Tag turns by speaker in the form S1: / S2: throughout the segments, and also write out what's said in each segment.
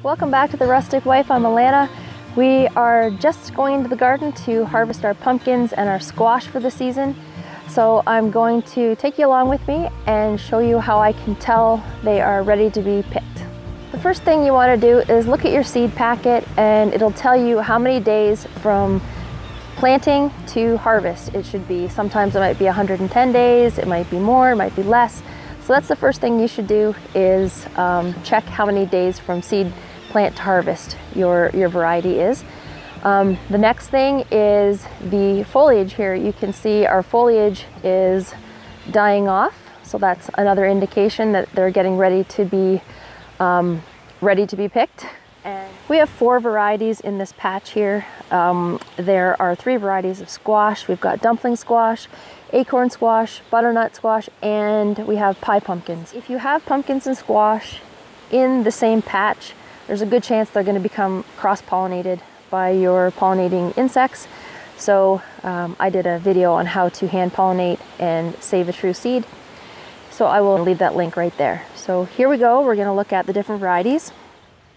S1: Welcome back to The Rustic Wife. I'm Alana. We are just going into the garden to harvest our pumpkins and our squash for the season. So I'm going to take you along with me and show you how I can tell they are ready to be picked. The first thing you want to do is look at your seed packet, and it'll tell you how many days from planting to harvest it should be. Sometimes it might be 110 days, it might be more, it might be less. So that's the first thing you should do, is check how many days from seed plant to harvest your variety is. The next thing is the foliage here. You can see our foliage is dying off, so that's another indication that they're getting ready to be picked. And we have 4 varieties in this patch here. There are 3 varieties of squash. We've got Dumpling Squash, Acorn Squash, Butternut Squash, and we have pie pumpkins. If you have pumpkins and squash in the same patch, there's a good chance they're going to become cross-pollinated by your pollinating insects. So I did a video on how to hand pollinate and save a true seed. So I will leave that link right there. So here we go. We're going to look at the different varieties.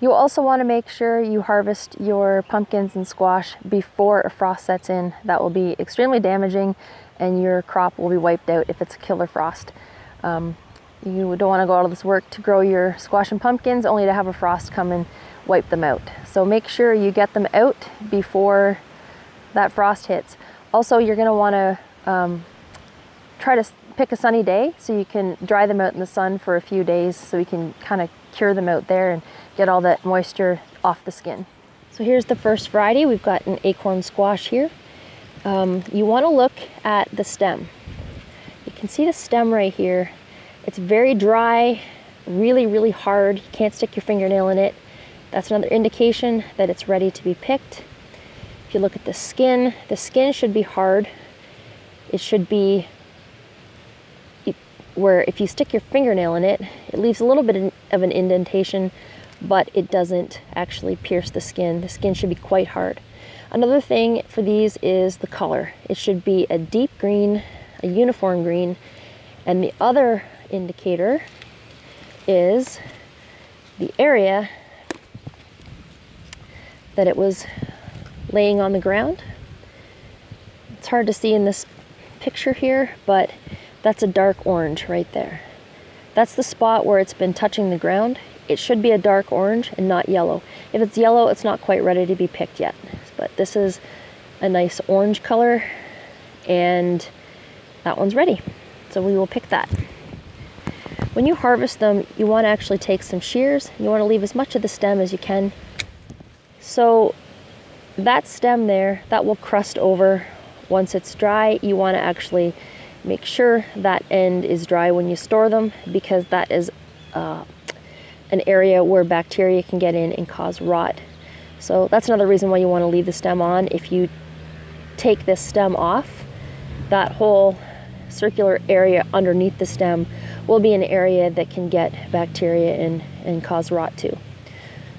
S1: You also want to make sure you harvest your pumpkins and squash before a frost sets in. That will be extremely damaging, and your crop will be wiped out if it's a killer frost. You don't want to go all of this work to grow your squash and pumpkins only to have a frost come and wipe them out. So make sure you get them out before that frost hits. Also, you're going to want to try to pick a sunny day so you can dry them out in the sun for a few days, so you can kind of cure them out there and get all that moisture off the skin. So here's the first variety. We've got an acorn squash here. You want to look at the stem. You can see the stem right here. It's very dry, really, really hard. You can't stick your fingernail in it. That's another indication that it's ready to be picked. If you look at the skin should be hard. It should be where if you stick your fingernail in it, it leaves a little bit of an indentation, but it doesn't actually pierce the skin. The skin should be quite hard. Another thing for these is the color. It should be a deep green, a uniform green, and the other indicator is the area that it was laying on the ground. It's hard to see in this picture here, but that's a dark orange right there. That's the spot where it's been touching the ground. It should be a dark orange and not yellow. If it's yellow, it's not quite ready to be picked yet. But this is a nice orange color, and that one's ready. So we will pick that. When you harvest them, you want to actually take some shears. You want to leave as much of the stem as you can. So that stem there, that will crust over once it's dry. You want to actually make sure that end is dry when you store them, because that is an area where bacteria can get in and cause rot. So that's another reason why you want to leave the stem on. If you take this stem off, that whole circular area underneath the stem will be an area that can get bacteria in and cause rot too.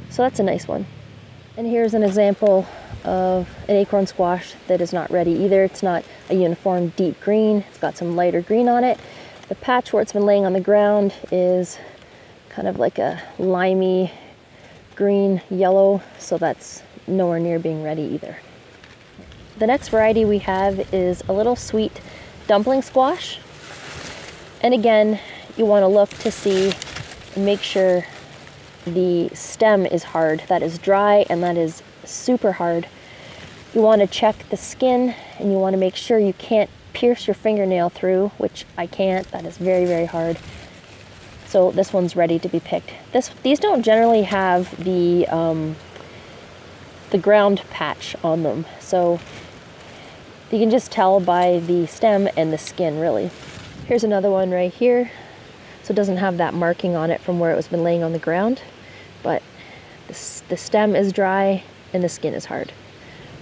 S1: So that's a nice one. And here's an example of an acorn squash that is not ready either. It's not a uniform deep green. It's got some lighter green on it. The patch where it's been laying on the ground is kind of like a limey green yellow, so that's nowhere near being ready either. The next variety we have is a little sweet dumpling squash. And again, you want to look to see and make sure the stem is hard. That is dry and that is super hard. You want to check the skin, and you want to make sure you can't pierce your fingernail through, which I can't. That is very, very hard. So this one's ready to be picked. These don't generally have the ground patch on them, so you can just tell by the stem and the skin, really. Here's another one right here. So it doesn't have that marking on it from where it was been laying on the ground, but the stem is dry and the skin is hard.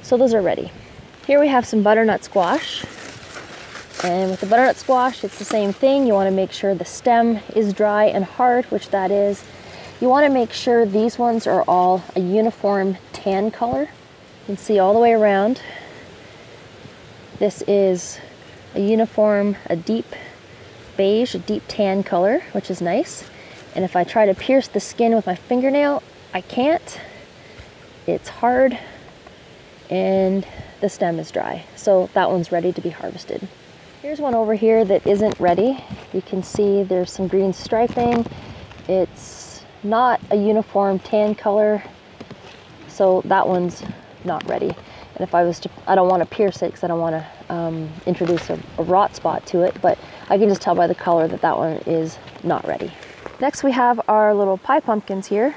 S1: So those are ready. Here we have some butternut squash. And with the butternut squash, it's the same thing. You want to make sure the stem is dry and hard, which that is. You want to make sure these ones are all a uniform tan color. You can see all the way around. This is a uniform, a deep beige, a deep tan color, which is nice. And if I try to pierce the skin with my fingernail, I can't. It's hard and the stem is dry. So that one's ready to be harvested. Here's one over here that isn't ready. You can see there's some green striping. It's not a uniform tan color, so that one's not ready. And if I was to, I don't want to pierce it because I don't want to introduce a rot spot to it, but I can just tell by the color that that one is not ready. Next we have our little pie pumpkins here.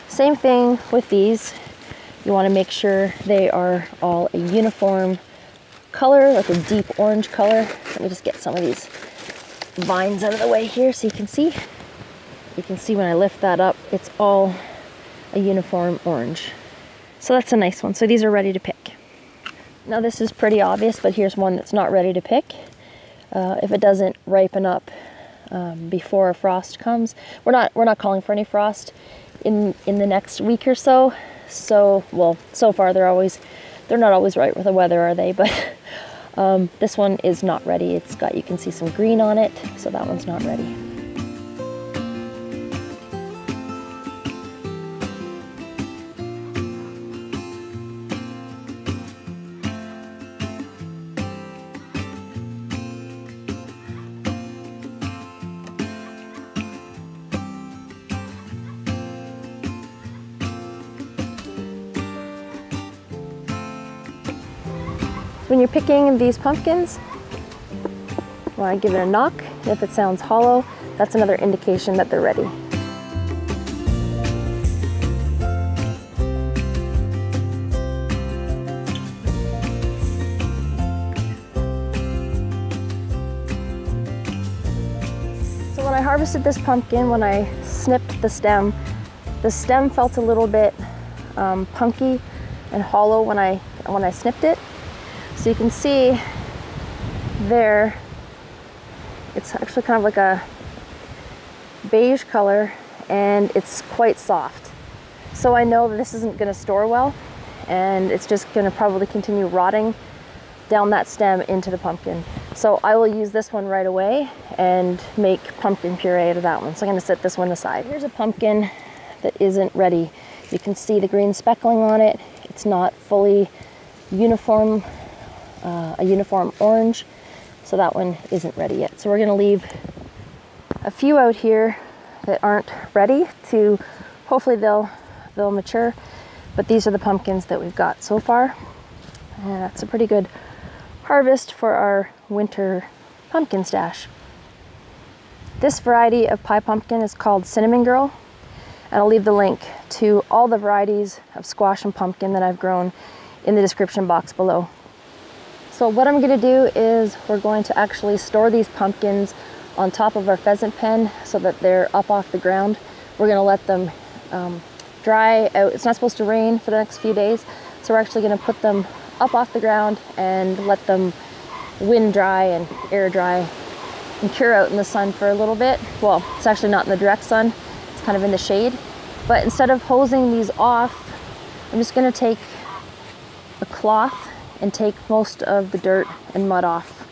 S1: Same thing with these. You want to make sure they are all a uniform color, like a deep orange color. Let me just get some of these vines out of the way here so you can see. You can see when I lift that up, it's all a uniform orange. So that's a nice one. So these are ready to pick. Now this is pretty obvious, but here's one that's not ready to pick. If it doesn't ripen up before a frost comes, we're not calling for any frost in the next week or so. So, well, so far they're not always right with the weather, are they? But this one is not ready. It's got, you can see some green on it, so that one's not ready. When you're picking these pumpkins, you want to give it a knock. If it sounds hollow, that's another indication that they're ready. So when I harvested this pumpkin, when I snipped the stem felt a little bit punky and hollow when I snipped it. So you can see there, it's actually kind of like a beige color and it's quite soft. So I know that this isn't going to store well and it's just going to probably continue rotting down that stem into the pumpkin. So I will use this one right away and make pumpkin puree out of that one. So I'm going to set this one aside. Here's a pumpkin that isn't ready. You can see the green speckling on it. It's not fully uniform. A uniform orange, so that one isn't ready yet. So we're going to leave a few out here that aren't ready to, hopefully they'll mature, but these are the pumpkins that we've got so far, and that's a pretty good harvest for our winter pumpkin stash. This variety of pie pumpkin is called Cinnamon Girl, and I'll leave the link to all the varieties of squash and pumpkin that I've grown in the description box below. So what I'm going to do is we're going to actually store these pumpkins on top of our pheasant pen so that they're up off the ground. We're going to let them dry out. It's not supposed to rain for the next few days, so we're actually going to put them up off the ground and let them wind dry and air dry and cure out in the sun for a little bit. Well, it's actually not in the direct sun, it's kind of in the shade. But instead of hosing these off, I'm just going to take a cloth and take most of the dirt and mud off.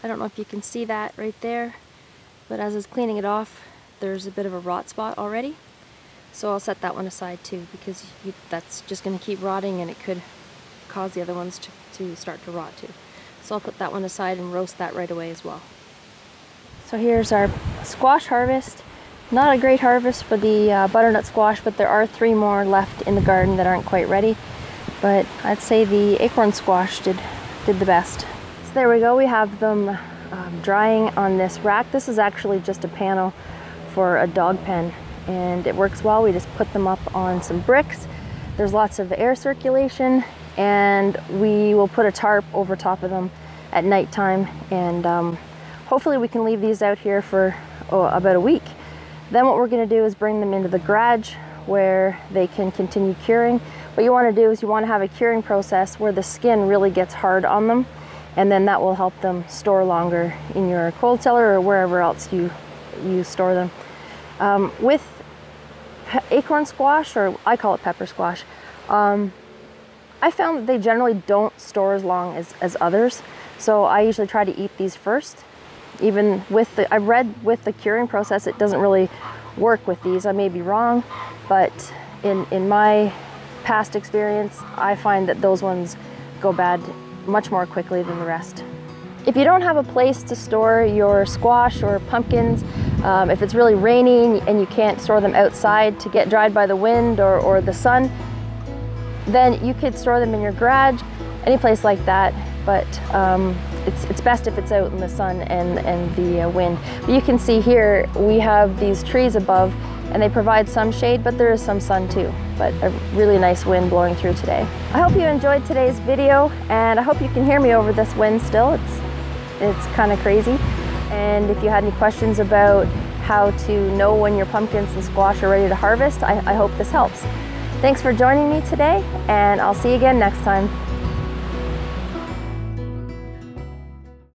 S1: I don't know if you can see that right there, but as I was cleaning it off, there's a bit of a rot spot already. So I'll set that one aside too, because that's just going to keep rotting and it could cause the other ones to start to rot too. So I'll put that one aside and roast that right away as well. So here's our squash harvest. Not a great harvest for the butternut squash, but there are 3 more left in the garden that aren't quite ready. But I'd say the acorn squash did the best. So there we go, we have them drying on this rack. This is actually just a panel for a dog pen, and it works well. We just put them up on some bricks. There's lots of air circulation, and we will put a tarp over top of them at nighttime, and hopefully we can leave these out here for about a week. Then what we're going to do is bring them into the garage where they can continue curing. What you want to do is you want to have a curing process where the skin really gets hard on them, and then that will help them store longer in your cold cellar or wherever else you store them. With Acorn squash, or I call it pepper squash, I found that they generally don't store as long as others. So I usually try to eat these first. Even with the, I've read with the curing process, it doesn't really work with these. I may be wrong, but in my past experience, I find that those ones go bad much more quickly than the rest. If you don't have a place to store your squash or pumpkins, if it's really rainy and you can't store them outside to get dried by the wind or the sun, then you could store them in your garage, any place like that. But it's best if it's out in the sun and the wind. But you can see here we have these trees above, and they provide some shade, but there is some sun too. But a really nice wind blowing through today. I hope you enjoyed today's video, and I hope you can hear me over this wind still. It's kind of crazy. And if you had any questions about how to know when your pumpkins and squash are ready to harvest, I hope this helps. Thanks for joining me today, and I'll see you again next time.